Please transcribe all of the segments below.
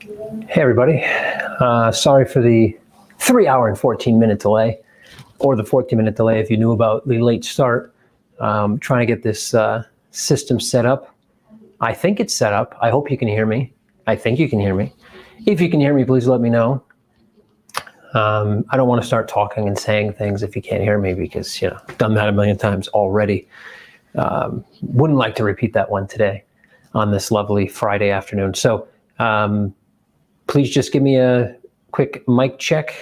Hey everybody, sorry for the 3 hour and 14-minute delay, or the 14-minute delay if you knew about the late start. Trying to get this system set up. I think it's set up. I hope you can hear me. I think you can hear me. If you can hear me, please let me know. I don't want to start talking and saying things if you can't hear me, because I've done that a million times already. Wouldn't like to repeat that one today on this lovely Friday afternoon. So please just give me a quick mic check.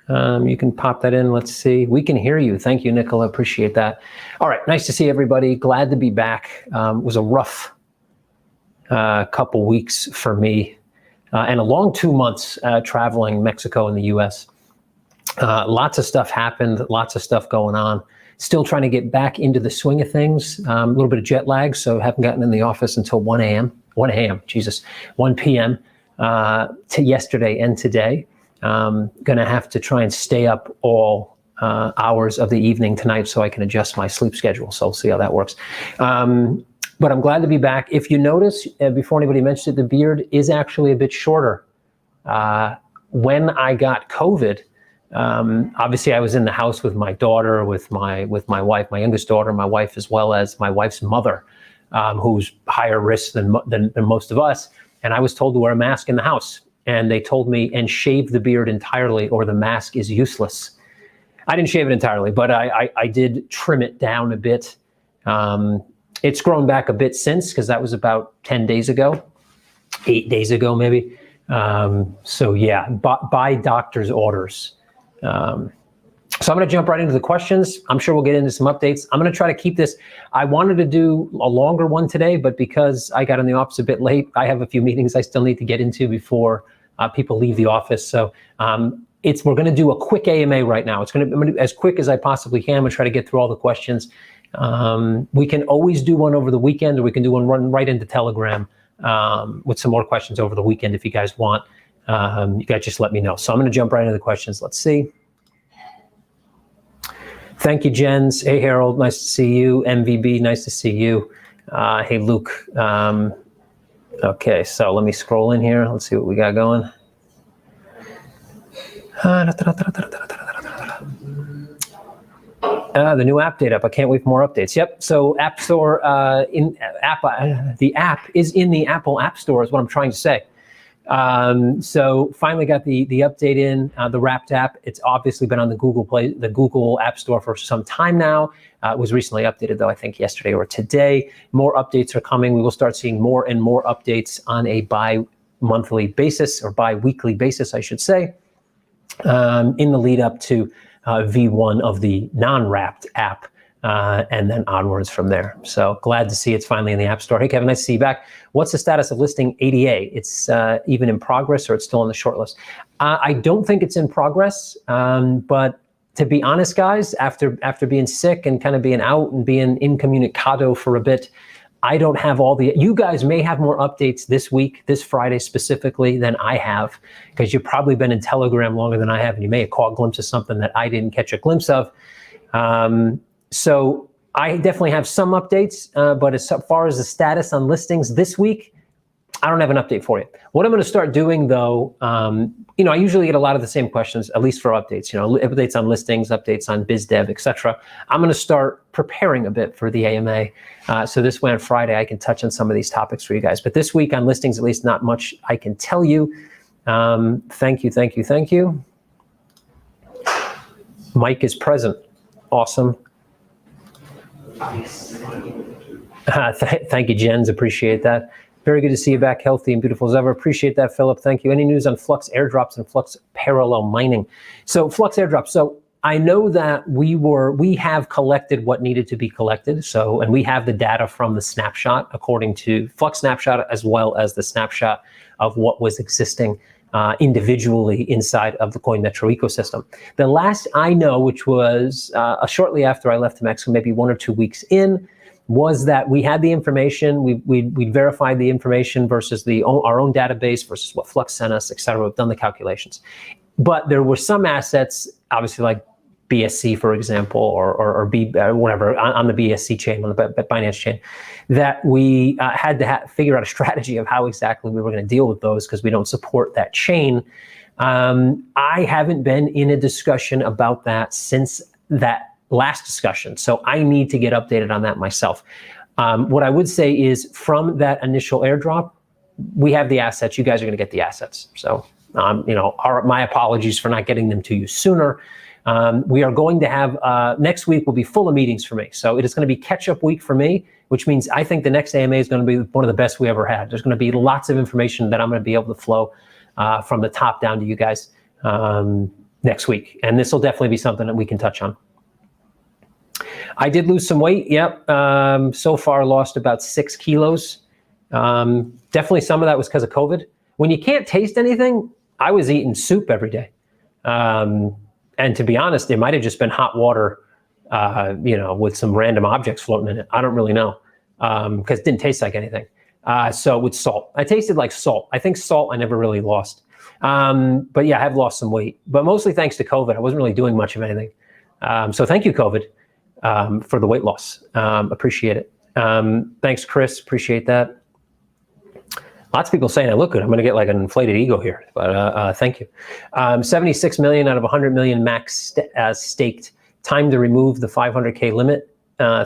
You can pop that in. Let's see. We can hear you. Thank you, Nicola. Appreciate that. All right. Nice to see everybody. Glad to be back. It was a rough couple weeks for me and a long 2 months traveling Mexico and the US. Lots of stuff happened. Lots of stuff going on. Still trying to get back into the swing of things. A little bit of jet lag, so haven't gotten in the office until 1 a.m. 1 p.m. To yesterday and today. Gonna have to try and stay up all hours of the evening tonight so I can adjust my sleep schedule. So we'll see how that works. But I'm glad to be back. If you notice, before anybody mentions it, the beard is actually a bit shorter. When I got COVID, obviously I was in the house with my daughter, with my wife, my youngest daughter, my wife, as well as my wife's mother, who's higher risk than most of us. And I was told to wear a mask in the house. And they told me, and shave the beard entirely or the mask is useless. I didn't shave it entirely, but I did trim it down a bit. It's grown back a bit since, because that was about 10 days ago, 8 days ago maybe. So yeah, by doctor's orders. So I'm going to jump right into the questions. I'm sure we'll get into some updates. I'm going to try to keep this. I wanted to do a longer one today, but because I got in the office a bit late, I have a few meetings I still need to get into before people leave the office. So we're going to do a quick AMA right now. I'm going to as quick as I possibly can. I'm going to try to get through all the questions. We can always do one over the weekend, or we can do one run right into Telegram with some more questions over the weekend if you guys want. You guys just let me know. So I'm going to jump right into the questions. Let's see. Thank you, Jens. Hey, Harold. Nice to see you. MVB, nice to see you. Hey, Luke. Okay, so let me scroll in here. Let's see what we got going. The new app date up. I can't wait for more updates. Yep. So App Store the app is in the Apple App Store is what I'm trying to say. So finally got the update in the Wrapped app. It's obviously been on the Google App Store for some time now. It was recently updated though, I think yesterday or today. More updates are coming. We will start seeing more and more updates on a bi-monthly basis, or bi-weekly basis, I should say, in the lead up to V1 of the non-Wrapped app. And then onwards from there. So glad to see it's finally in the App Store. Hey, Kevin, nice to see you back. What's the status of listing ADA? It's even in progress, or it's still on the short list? I don't think it's in progress, but to be honest, guys, after being sick and kind of being out and being incommunicado for a bit, I don't have you guys may have more updates this week, this Friday specifically, than I have, because you've probably been in Telegram longer than I have, and you may have caught a glimpse of something that I didn't catch a glimpse of. So I definitely have some updates, but as far as the status on listings this week, I don't have an update for you. What I'm going to start doing though, I usually get a lot of the same questions, at least for updates, updates on listings, updates on biz dev, etc. I'm going to start preparing a bit for the AMA. So this way on Friday, I can touch on some of these topics for you guys. But this week on listings, at least not much I can tell you. Thank you. Mike is present. Awesome. Thank you, Jens. Appreciate that. Very good to see you back, healthy and beautiful as ever. Appreciate that, Philip. Thank you. Any news on Flux Airdrops and Flux Parallel Mining? So Flux Airdrops. So I know that we have collected what needed to be collected. So, and we have the data from the snapshot according to Flux Snapshot, as well as the snapshot of what was existing individually inside of the CoinMetro ecosystem. The last I know, which was shortly after I left Mexico, maybe 1 or 2 weeks in, was that we had the information, we verified the information versus our own database versus what Flux sent us, et cetera. We've done the calculations. But there were some assets, obviously like BSC, for example, or whatever, on the BSC chain, on the Binance chain, that we had to figure out a strategy of how exactly we were going to deal with those because we don't support that chain. I haven't been in a discussion about that since that last discussion, so I need to get updated on that myself. What I would say is from that initial airdrop, we have the assets. You guys are going to get the assets. So, my apologies for not getting them to you sooner. We are going to have, next week will be full of meetings for me. So it is going to be catch-up week for me, which means I think the next AMA is going to be one of the best we ever had. There's going to be lots of information that I'm going to be able to flow from the top down to you guys next week. And this will definitely be something that we can touch on. I did lose some weight. Yep. So far lost about 6 kilos. Definitely some of that was because of COVID. When you can't taste anything, I was eating soup every day. And to be honest, it might have just been hot water, with some random objects floating in it. I don't really know, because it didn't taste like anything. So with salt, I tasted like salt. I think salt I never really lost. But yeah, I have lost some weight, but mostly thanks to COVID. I wasn't really doing much of anything. So thank you, COVID, for the weight loss. Appreciate it. Thanks, Chris. Appreciate that. Lots of people saying I look good. I'm going to get like an inflated ego here, but thank you. 76 million out of 100 million max staked. Time to remove the 500K limit.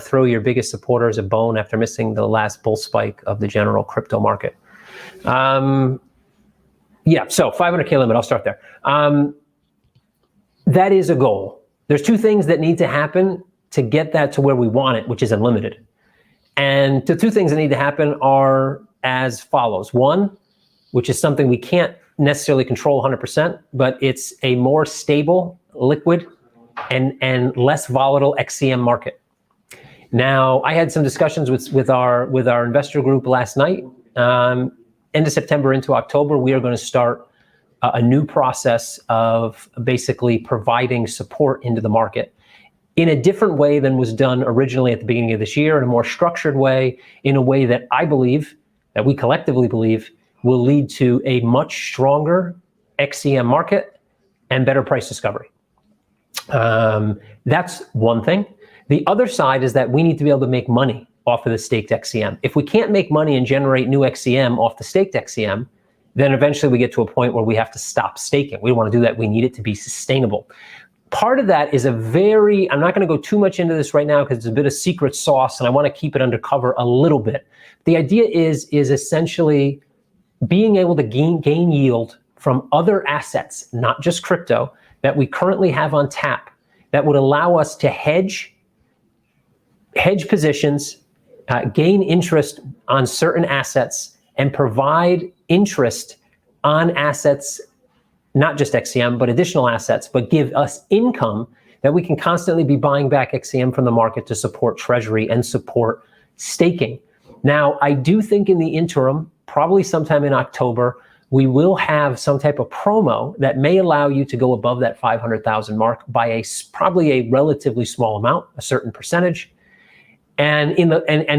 Throw your biggest supporters a bone after missing the last bull spike of the general crypto market. So 500K limit, I'll start there. That is a goal. There's two things that need to happen to get that to where we want it, which is unlimited. And the two things that need to happen are as follows. One, which is something we can't necessarily control 100%, but it's a more stable, liquid, and less volatile XCM market. Now, I had some discussions with our investor group last night. End of September into October, we are going to start a new process of basically providing support into the market in a different way than was done originally at the beginning of this year, in a more structured way, in a way that I believe, that we collectively believe, will lead to a much stronger XCM market and better price discovery. That's one thing. The other side is that we need to be able to make money off of the staked XCM. If we can't make money and generate new XCM off the staked XCM, then eventually we get to a point where we have to stop staking. We don't want to do that. We need it to be sustainable. Part of that is I'm not going to go too much into this right now because it's a bit of secret sauce and I want to keep it undercover a little bit. The idea is essentially being able to gain yield from other assets, not just crypto, that we currently have on tap that would allow us to hedge positions, gain interest on certain assets, and provide interest on assets, not just XCM, but additional assets, but give us income that we can constantly be buying back XCM from the market to support treasury and support staking. Now, I do think in the interim, probably sometime in October, we will have some type of promo that may allow you to go above that 500,000 mark by probably a relatively small amount, a certain percentage. And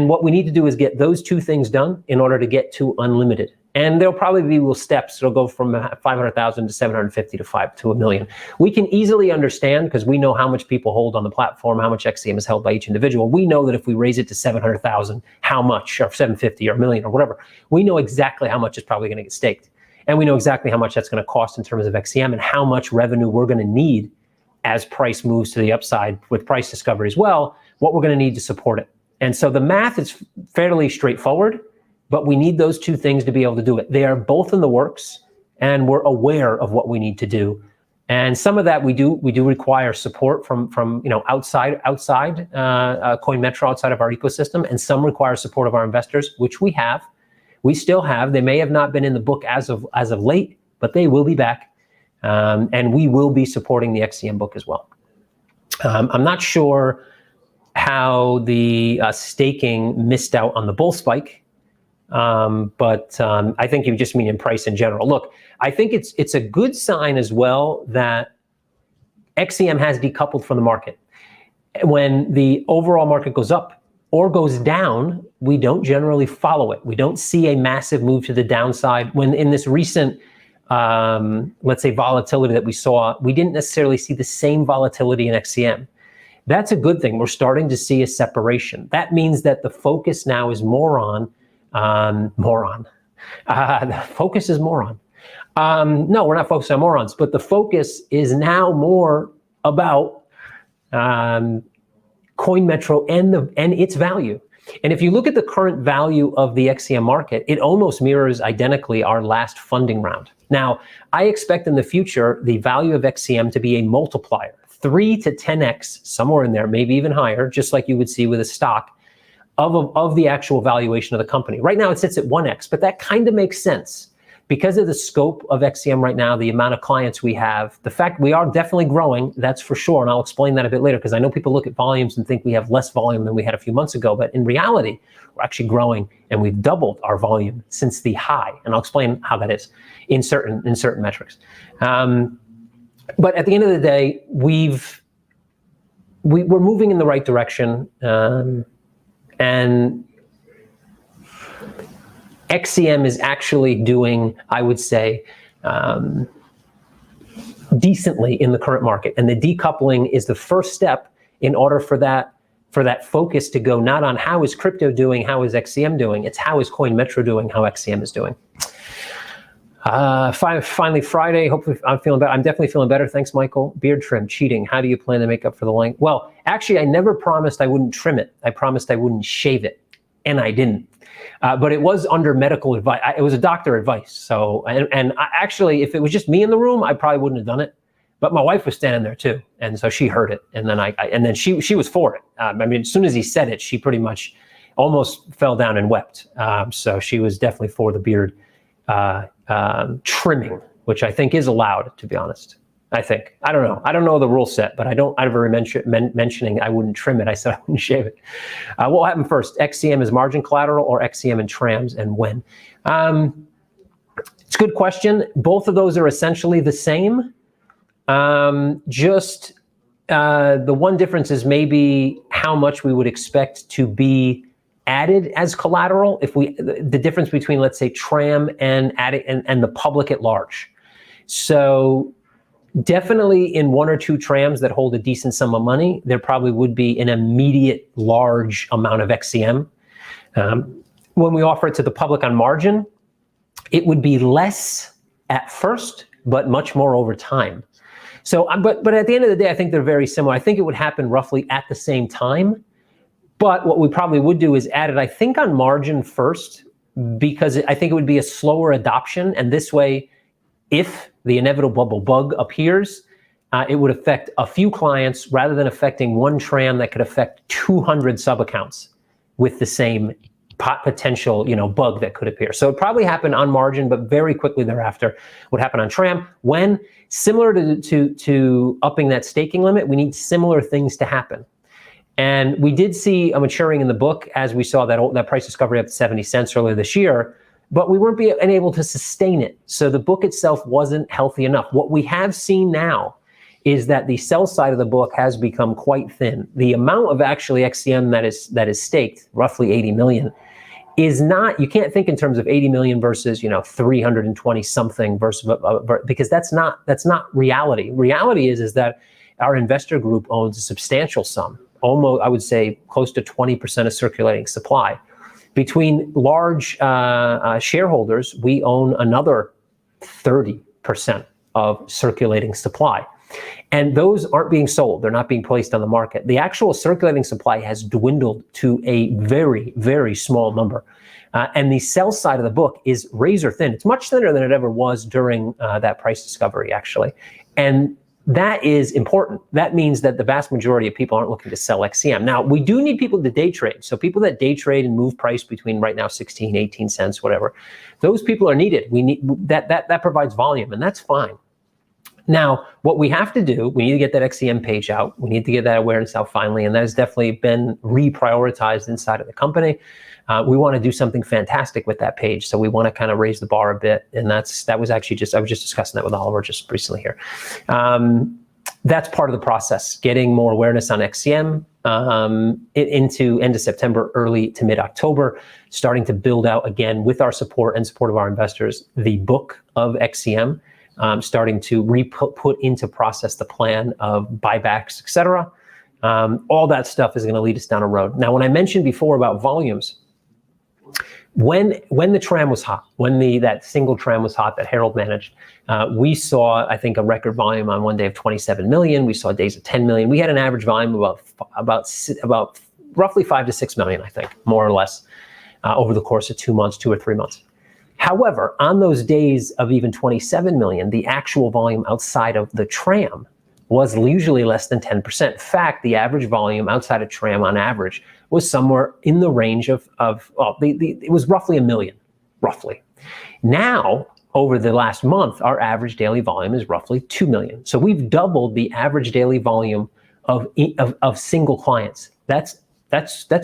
what we need to do is get those two things done in order to get to unlimited. And there'll probably be little steps. It'll go from 500,000 to 750 to $1 million. We can easily understand, because we know how much people hold on the platform, how much XCM is held by each individual. We know that if we raise it to 700,000, how much, or 750 or $1 million or whatever, we know exactly how much is probably going to get staked. And we know exactly how much that's going to cost in terms of XCM and how much revenue we're going to need as price moves to the upside with price discovery as well, what we're going to need to support it. And so the math is fairly straightforward, but we need those two things to be able to do it. They are both in the works, and we're aware of what we need to do. And some of that we do require support from outside CoinMetro, outside of our ecosystem, and some require support of our investors, which we have. We still have. They may have not been in the book as of late, but they will be back, and we will be supporting the XCM book as well. I'm not sure how the staking missed out on the bull spike. But I think you just mean in price in general. Look, I think it's a good sign as well that XCM has decoupled from the market. When the overall market goes up or goes down, we don't generally follow it. We don't see a massive move to the downside. When in this recent let's say, volatility that we saw, we didn't necessarily see the same volatility in XCM. That's a good thing. We're starting to see a separation. That means that the focus now is more on, the focus is more on. No, we're not focused on morons, but the focus is now more about CoinMetro and its value. And if you look at the current value of the XCM market, it almost mirrors identically our last funding round. Now, I expect in the future the value of XCM to be a multiplier, 3 to 10x, somewhere in there, maybe even higher, just like you would see with a stock of the actual valuation of the company. Right now it sits at 1x, but that kind of makes sense. Because of the scope of XCM right now, the amount of clients we have, the fact we are definitely growing, that's for sure. And I'll explain that a bit later, because I know people look at volumes and think we have less volume than we had a few months ago. But in reality, we're actually growing, and we've doubled our volume since the high. And I'll explain how that is in certain metrics. But at the end of the day, we're moving in the right direction. And XCM is actually doing, I would say, decently in the current market. And the decoupling is the first step in order for that focus to go not on how is crypto doing, how is XCM doing, it's how is CoinMetro doing, how XCM is doing. Finally, Friday, hopefully I'm feeling better. I'm definitely feeling better. Thanks, Michael. Beard trim, cheating. How do you plan to make up for the length? Well, actually, I never promised I wouldn't trim it. I promised I wouldn't shave it, and I didn't. But it was under medical advice. It was a doctor advice. So, and actually, if it was just me in the room, I probably wouldn't have done it. But my wife was standing there too, and so she heard it, and then she was for it. I mean, as soon as he said it, she pretty much almost fell down and wept. So she was definitely for the beard trimming, which I think is allowed, to be honest. I think. I don't know the rule set, but I don't ever mentioning I wouldn't trim it. I said I wouldn't shave it. What will happen first? XCM is margin collateral or XCM and trams, and when? It's a good question. Both of those are essentially the same. Just the one difference is maybe how much we would expect to be added as collateral. The difference between, let's say, tram and the public at large. So definitely in one or two trams that hold a decent sum of money, there probably would be an immediate large amount of XCM. When we offer it to the public on margin, it would be less at first, but much more over time. So, but at the end of the day, I think they're very similar. I think it would happen roughly at the same time. But what we probably would do is add it, I think, on margin first, because I think it would be a slower adoption. And this way, if the inevitable bug appears, it would affect a few clients rather than affecting one tram that could affect 200 sub-accounts with the same potential, bug that could appear. So it probably happen on margin, but very quickly thereafter would happen on tram. When, similar to upping that staking limit, we need similar things to happen. And we did see a maturing in the book as we saw that price discovery up to 70 cents earlier this year, but we weren't able to sustain it. So the book itself wasn't healthy enough. What we have seen now is that the sell side of the book has become quite thin. The amount of actually XCM that is staked, roughly 80 million, is not, you can't think in terms of 80 million versus 320 something versus, because that's not reality. Reality is that our investor group owns a substantial sum, almost, I would say, close to 20% of circulating supply. Between large shareholders, we own another 30% of circulating supply. And those aren't being sold. They're not being placed on the market. The actual circulating supply has dwindled to a very, very small number. And the sell side of the book is razor thin. It's much thinner than it ever was during that price discovery, actually. And that is important. That means that the vast majority of people aren't looking to sell XCM. Now, we do need people to day trade. So people that day trade and move price between right now 16, 18 cents, whatever, those people are needed. We need that provides volume, and that's fine. Now, what we have to do, we need to get that XCM page out. We need to get that awareness out finally, and that has definitely been reprioritized inside of the company. We want to do something fantastic with that page, so we want to kind of raise the bar a bit, and that was actually I was just discussing that with Oliver just recently here. that's part of the process, getting more awareness on XCM into end of September, early to mid-October, starting to build out again with our support and support of our investors, the book of XCM, starting to put into process the plan of buybacks, et cetera. All that stuff is going to lead us down a road. Now, when I mentioned before about volumes, when the tram was hot, when that single tram was hot that Harold managed, we saw, I think, a record volume on one day of 27 million. We saw days of 10 million. We had an average volume of about roughly 5 to 6 million, I think, more or less, over the course of 2 months, 2 or 3 months. However, on those days of even 27 million, the actual volume outside of the tram was usually less than 10%. In fact, the average volume outside of tram on average was somewhere in the range of it was roughly 1 million, roughly. Now, over the last month, our average daily volume is roughly 2 million. So we've doubled the average daily volume of single clients. That's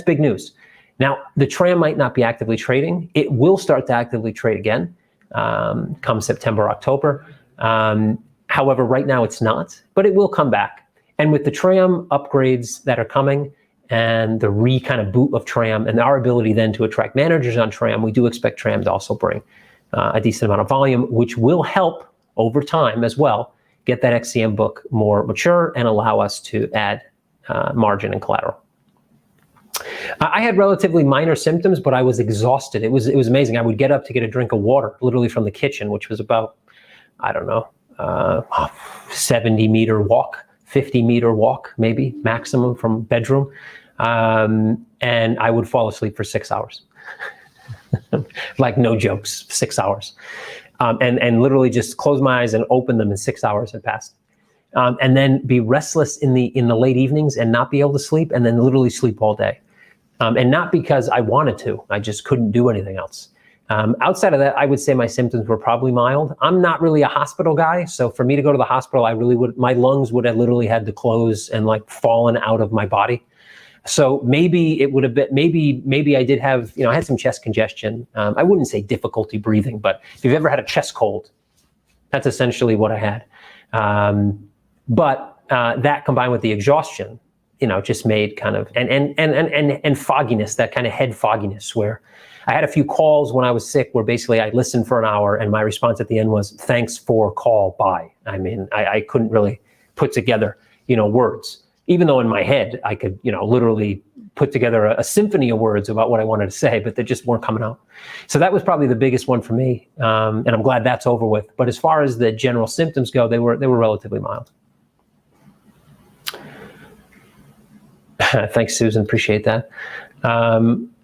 big news. Now, the tram might not be actively trading. It will start to actively trade again come September, October. However, right now it's not, but it will come back. And with the tram upgrades that are coming and the kind of boot of tram and our ability then to attract managers on tram, we do expect tram to also bring a decent amount of volume, which will help over time as well get that XCM book more mature and allow us to add margin and collateral. I had relatively minor symptoms, but I was exhausted. It was amazing. I would get up to get a drink of water, literally from the kitchen, which was about, I don't know, 70-meter walk, 50-meter walk, maybe maximum from bedroom. And I would fall asleep for 6 hours. Like no jokes, 6 hours. And literally just close my eyes and open them and 6 hours had passed. And then be restless in the late evenings and not be able to sleep, and then literally sleep all day. And not because I wanted to, I just couldn't do anything else. Outside of that, I would say my symptoms were probably mild. I'm not really a hospital guy, so for me to go to the hospital, my lungs would have literally had to close and like fallen out of my body. So maybe it would have been, maybe I did have, I had some chest congestion. I wouldn't say difficulty breathing, but if you've ever had a chest cold, that's essentially what I had. But that combined with the exhaustion, just made kind of, and fogginess, that kind of head fogginess where I had a few calls when I was sick where basically I listened for an hour and my response at the end was, thanks for call, bye. I mean, I couldn't really put together, words, even though in my head I could, literally put together a symphony of words about what I wanted to say, but they just weren't coming out. So that was probably the biggest one for me. And I'm glad that's over with. But as far as the general symptoms go, they were relatively mild. Thanks, Susan. Appreciate that.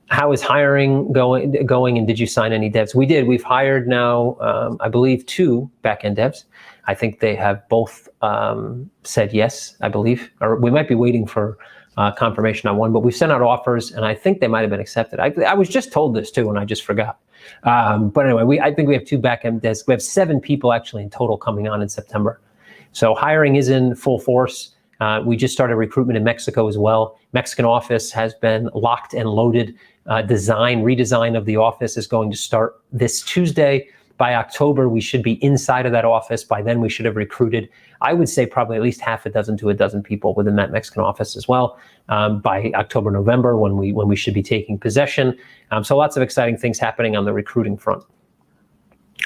How is hiring going, and did you sign any devs? We did. We've hired now, I believe, 2 backend devs. I think they have both said yes, I believe. Or we might be waiting for confirmation on one, but we've sent out offers, and I think they might have been accepted. I was just told this too, and I just forgot. But anyway, I think we have 2 backend devs. We have 7 people actually in total coming on in September. So hiring is in full force. We just started recruitment in Mexico as well. Mexican office has been locked and loaded. Redesign of the office is going to start this Tuesday. By October, we should be inside of that office. By then, we should have recruited, I would say, probably at least half a dozen to a dozen people within that Mexican office as well. By October, November, when we should be taking possession. So lots of exciting things happening on the recruiting front.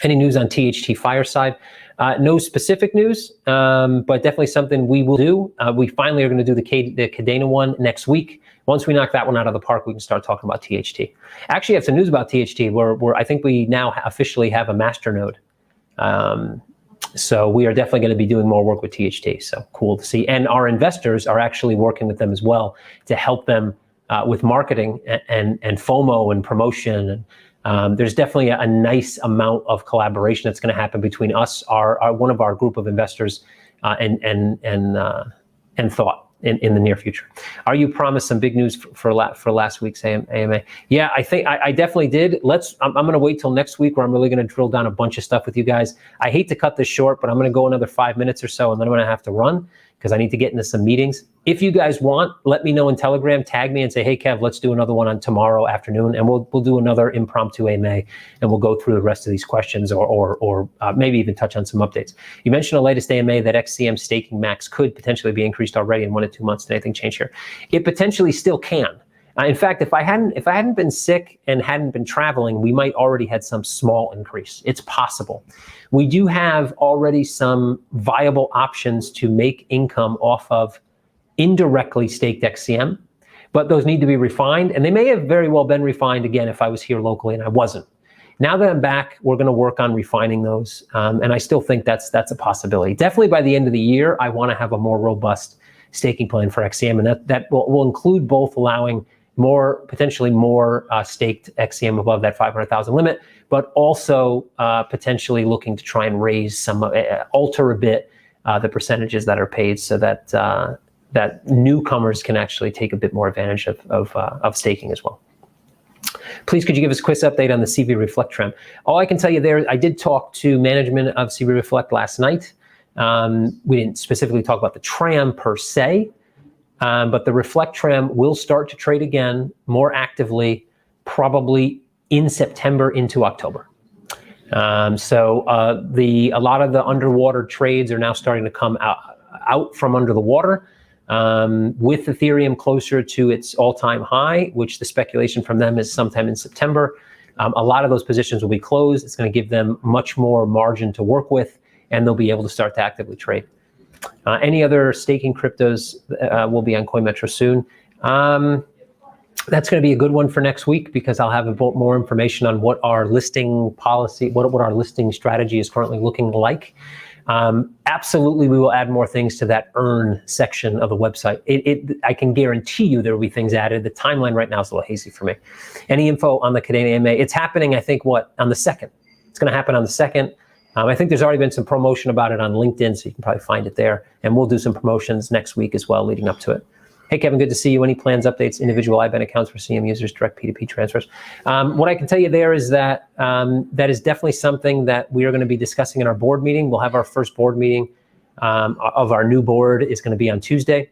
Any news on THT Fireside? No specific news, but definitely something we will do. We finally are going to do the Cadena one next week. Once we knock that one out of the park, we can start talking about THT. Actually, I have some news about THT where I think we now officially have a master node. So we are definitely going to be doing more work with THT. So cool to see. And our investors are actually working with them as well to help them with marketing and FOMO and promotion. And there's definitely a nice amount of collaboration that's going to happen between us, one of our group of investors, and Thought in the near future. Are you promised some big news for last week's AMA? Yeah, I think I definitely did. I'm going to wait till next week where I'm really going to drill down a bunch of stuff with you guys. I hate to cut this short, but I'm going to go another 5 minutes or so, and then I'm going to have to run because I need to get into some meetings. If you guys want, let me know in Telegram, tag me and say, hey, Kev, let's do another one on tomorrow afternoon, and we'll do another impromptu AMA, and we'll go through the rest of these questions or maybe even touch on some updates. You mentioned the latest AMA that XCM staking max could potentially be increased already in 1 to 2 months. Did anything change here? It potentially still can. In fact, if I hadn't been sick and hadn't been traveling, we might already had some small increase. It's possible. We do have already some viable options to make income off of indirectly staked XCM, but those need to be refined, and they may have very well been refined again if I was here locally and I wasn't. Now that I'm back, we're going to work on refining those, and I still think that's a possibility. Definitely by the end of the year, I want to have a more robust staking plan for XCM, and that will include both allowing potentially more staked XCM above that 500,000 limit, but also potentially looking to try and raise some, alter a bit the percentages that are paid, so that that newcomers can actually take a bit more advantage of staking as well. Please, could you give us a quick update on the CV Reflect tram? All I can tell you there, I did talk to management of CV Reflect last night. We didn't specifically talk about the tram per se, but the Reflect tram will start to trade again more actively, probably in September into October. So a lot of the underwater trades are now starting to come out from under the water, with Ethereum closer to its all-time high, which the speculation from them is sometime in September. A lot of those positions will be closed. It's going to give them much more margin to work with, and they'll be able to start to actively trade. Any other staking cryptos will be on CoinMetro soon. That's going to be a good one for next week, because I'll have more information on what our listing policy, what our listing strategy is currently looking like. Absolutely, we will add more things to that earn section of the website. I can guarantee you there will be things added. The timeline right now is a little hazy for me. Any info on the Canadian AMA? It's happening, I think, on the 2nd. It's going to happen on the 2nd. I think there's already been some promotion about it on LinkedIn, so you can probably find it there. And we'll do some promotions next week as well, leading up to it. Hey, Kevin, good to see you. Any plans, updates, individual IBAN accounts for CM users, direct P2P transfers? What I can tell you there is that that is definitely something that we are going to be discussing in our board meeting. We'll have our first board meeting of our new board is going to be on Tuesday.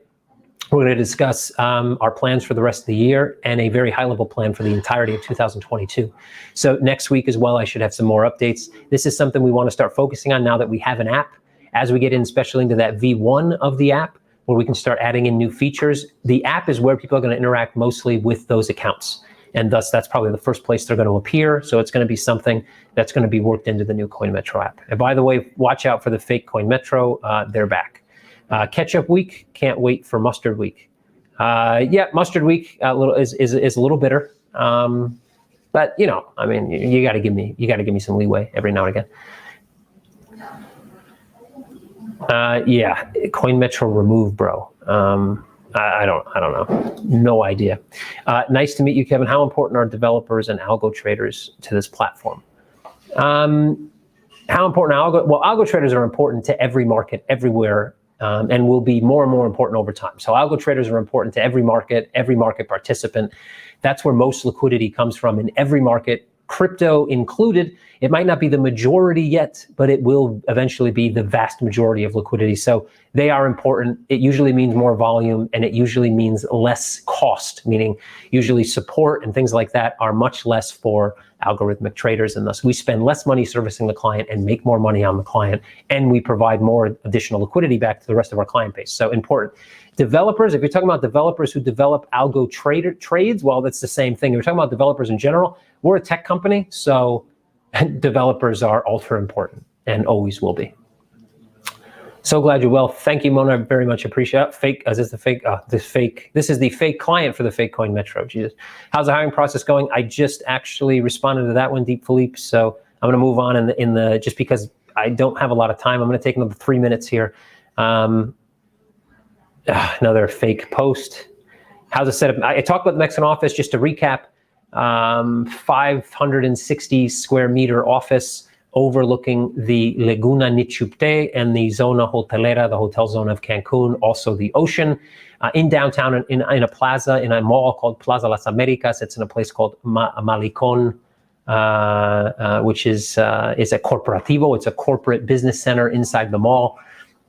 We're going to discuss our plans for the rest of the year and a very high-level plan for the entirety of 2022. So next week as well, I should have some more updates. This is something we want to start focusing on now that we have an app. As we get in, especially into that V1 of the app, where we can start adding in new features, the app is where people are going to interact mostly with those accounts. And thus, that's probably the first place they're going to appear. So it's going to be something that's going to be worked into the new CoinMetro app. And by the way, watch out for the fake CoinMetro. They're back. Catch-up week, can't wait for Mustard Week. Yeah, Mustard Week is a little bitter, but I mean, you got to give me some leeway every now and again. Yeah, CoinMetro remove, bro. I don't know, no idea. Nice to meet you, Kevin. How important are developers and algo traders to this platform? How important algo? Well, algo traders are important to every market, everywhere. And will be more and more important over time. So algo traders are important to every market participant. That's where most liquidity comes from in every market, crypto included. It might not be the majority yet, but it will eventually be the vast majority of liquidity. So they are important. It usually means more volume, and it usually means less cost, meaning usually support and things like that are much less for algorithmic traders, and thus we spend less money servicing the client and make more money on the client, and we provide more additional liquidity back to the rest of our client base. So important. Developers, if you're talking about developers who develop algo trades, well, that's the same thing. If you're talking about developers in general, we're a tech company, so developers are ultra important and always will be. So glad you're well. Thank you, Mona. Very much appreciate it. Fake, is this the fake? This is the fake client for the fake CoinMetro. Jesus. How's the hiring process going? I just actually responded to that one, Deep Philippe. So I'm going to move on in the just because I don't have a lot of time. I'm going to take another 3 minutes here. Another fake post. How's it set up? I talked about the Mexican office. Just to recap, 560 square meter office overlooking the Laguna Nichupte and the Zona Hotelera, the hotel zone of Cancun, also the ocean, in downtown in a plaza, in a mall called Plaza Las Americas. It's in a place called Malicon, which is a corporativo. It's a corporate business center inside the mall.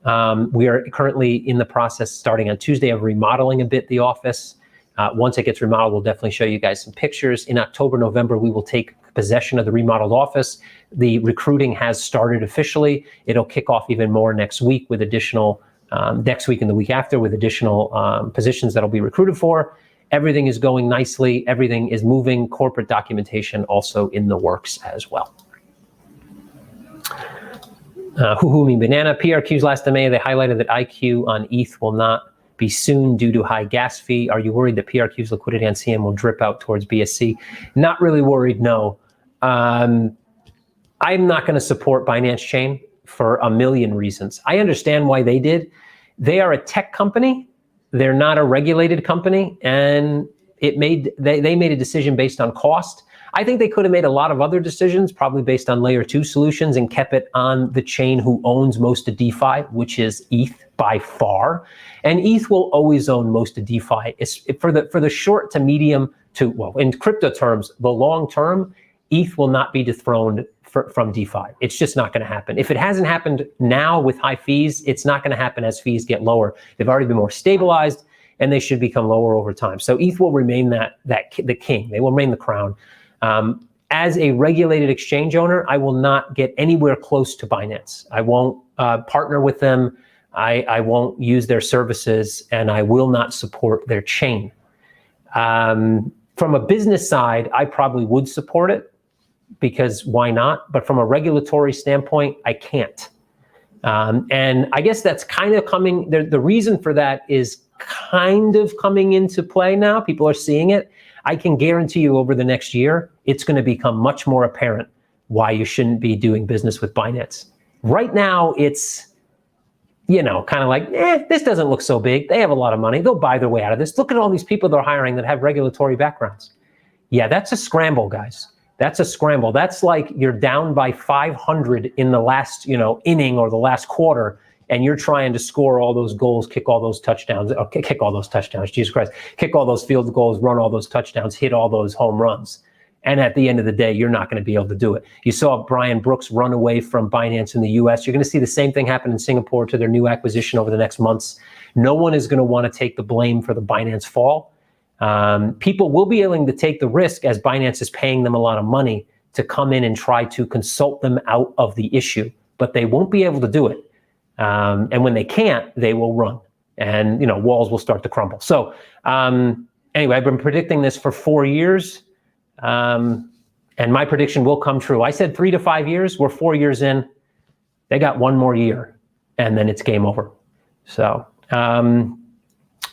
We are currently in the process, starting on Tuesday, of remodeling a bit the office. Once it gets remodeled, we'll definitely show you guys some pictures. In October, November, we will take possession of the remodeled office. The recruiting has started officially. It'll kick off even more next week with additional, next week and the week after, with additional positions that'll be recruited for. Everything is going nicely. Everything is moving. Corporate documentation also in the works as well. Huhumi Banana, PRQs last May, they highlighted that IQ on ETH will not be soon due to high gas fee. Are you worried that PRQ's liquidity on CM will drip out towards BSC? Not really worried, no. I'm not going to support Binance Chain for a million reasons. I understand why they did. They are a tech company. They're not a regulated company, and they made a decision based on cost. I think they could have made a lot of other decisions, probably based on layer 2 solutions, and kept it on the chain who owns most of DeFi, which is ETH by far. And ETH will always own most of DeFi. It's for the short to medium to, well, in crypto terms, the long term, ETH will not be dethroned from DeFi. It's just not going to happen. If it hasn't happened now with high fees, it's not going to happen as fees get lower. They've already been more stabilized, and they should become lower over time. So ETH will remain the king. They will remain the crown. As a regulated exchange owner, I will not get anywhere close to Binance. I won't partner with them. I won't use their services, and I will not support their chain. From a business side, I probably would support it, because why not? But from a regulatory standpoint, I can't. And I guess that's kind of coming, the reason for that is kind of coming into play now. People are seeing it. I can guarantee you over the next year, it's going to become much more apparent why you shouldn't be doing business with Binance. Right now, it's, kind of like, this doesn't look so big. They have a lot of money. They'll buy their way out of this. Look at all these people they're hiring that have regulatory backgrounds. Yeah, that's a scramble, guys. That's a scramble. That's like you're down by 500 in the last, inning or the last quarter, and you're trying to score all those goals, kick all those touchdowns, Jesus Christ, kick all those field goals, run all those touchdowns, hit all those home runs. And at the end of the day, you're not going to be able to do it. You saw Brian Brooks run away from Binance in the US. You're going to see the same thing happen in Singapore to their new acquisition over the next months. No one is going to want to take the blame for the Binance fall. People will be willing to take the risk, as Binance is paying them a lot of money to come in and try to consult them out of the issue, but they won't be able to do it. And when they can't, they will run, and walls will start to crumble. So anyway, I've been predicting this for 4 years, and my prediction will come true. I said 3 to 5 years. We're 4 years in. They got 1 more year, and then it's game over. So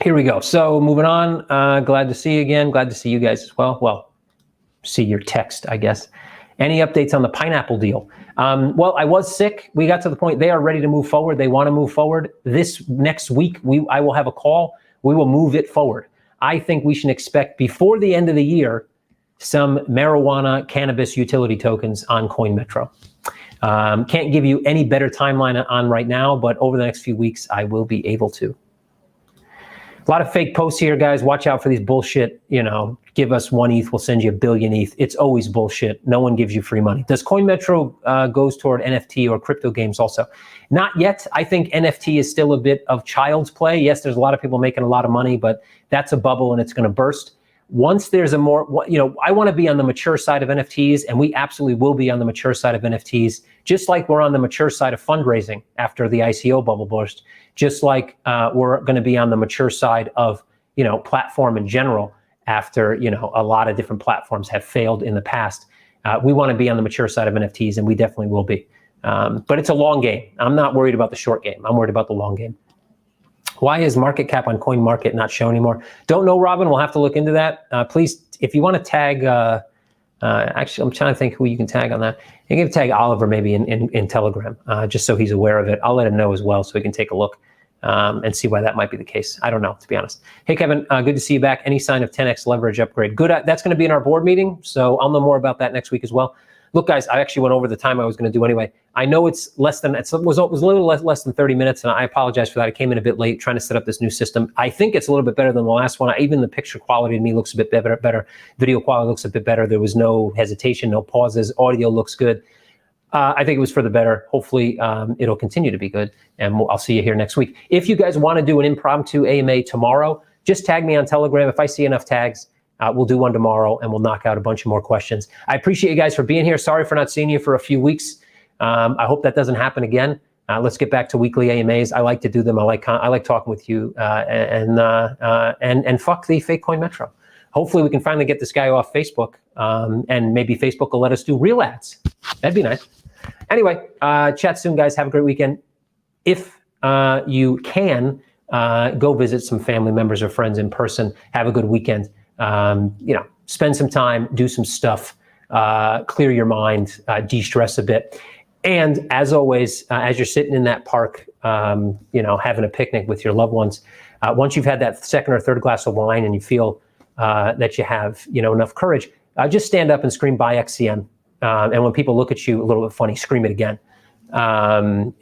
here we go. So moving on. Glad to see you again. Glad to see you guys as well. Well, see your text, I guess. Any updates on the pineapple deal? Well, I was sick. We got to the point they are ready to move forward. They want to move forward. This next week, I will have a call. We will move it forward. I think we should expect before the end of the year some marijuana cannabis utility tokens on CoinMetro. Can't give you any better timeline on right now, but over the next few weeks, I will be able to. A lot of fake posts here, guys. Watch out for these bullshit, give us 1 ETH, we'll send you 1 billion ETH. It's always bullshit. No one gives you free money. Does CoinMetro goes toward NFT or crypto games also? Not yet. I think NFT is still a bit of child's play. Yes, there's a lot of people making a lot of money, but that's a bubble and it's going to burst. Once there's a more, I want to be on the mature side of NFTs, and we absolutely will be on the mature side of NFTs, just like we're on the mature side of fundraising after the ICO bubble burst, just like we're going to be on the mature side of, platform in general after, a lot of different platforms have failed in the past. We want to be on the mature side of NFTs, and we definitely will be. But it's a long game. I'm not worried about the short game. I'm worried about the long game. Why is market cap on CoinMarket not shown anymore? Don't know, Robin. We'll have to look into that. Please, if you want to tag, actually, I'm trying to think who you can tag on that. You can tag Oliver maybe in Telegram, just so he's aware of it. I'll let him know as well so he can take a look and see why that might be the case. I don't know, to be honest. Hey, Kevin, good to see you back. Any sign of 10x leverage upgrade? Good. That's going to be in our board meeting, so I'll know more about that next week as well. Look, guys, I actually went over the time I was going to do anyway. I know it was a little less than 30 minutes, and I apologize for that. I came in a bit late trying to set up this new system. I think it's a little bit better than the last one. Even the picture quality to me looks a bit better. Video quality looks a bit better. There was no hesitation, no pauses. Audio looks good. I think it was for the better. Hopefully, it'll continue to be good, and I'll see you here next week. If you guys want to do an impromptu AMA tomorrow, just tag me on Telegram. If I see enough tags, we'll do one tomorrow, and we'll knock out a bunch of more questions. I appreciate you guys for being here. Sorry for not seeing you for a few weeks. I hope that doesn't happen again. Let's get back to weekly AMAs. I like to do them. I like talking with you, and fuck the fake CoinMetro. Hopefully, we can finally get this guy off Facebook, and maybe Facebook will let us do real ads. That'd be nice. Anyway, chat soon, guys. Have a great weekend. If you can, go visit some family members or friends in person. Have a good weekend. Spend some time, do some stuff, clear your mind, de-stress a bit. And as always, as you're sitting in that park, having a picnic with your loved ones, once you've had that second or third glass of wine and you feel that you have, enough courage, just stand up and scream "Buy XCM." And when people look at you a little bit funny, scream it again. Write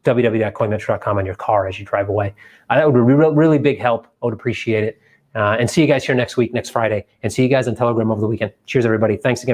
www.coinmetro.com on your car as you drive away. That would be really big help. I would appreciate it. And see you guys here next week, next Friday. And see you guys on Telegram over the weekend. Cheers, everybody. Thanks again.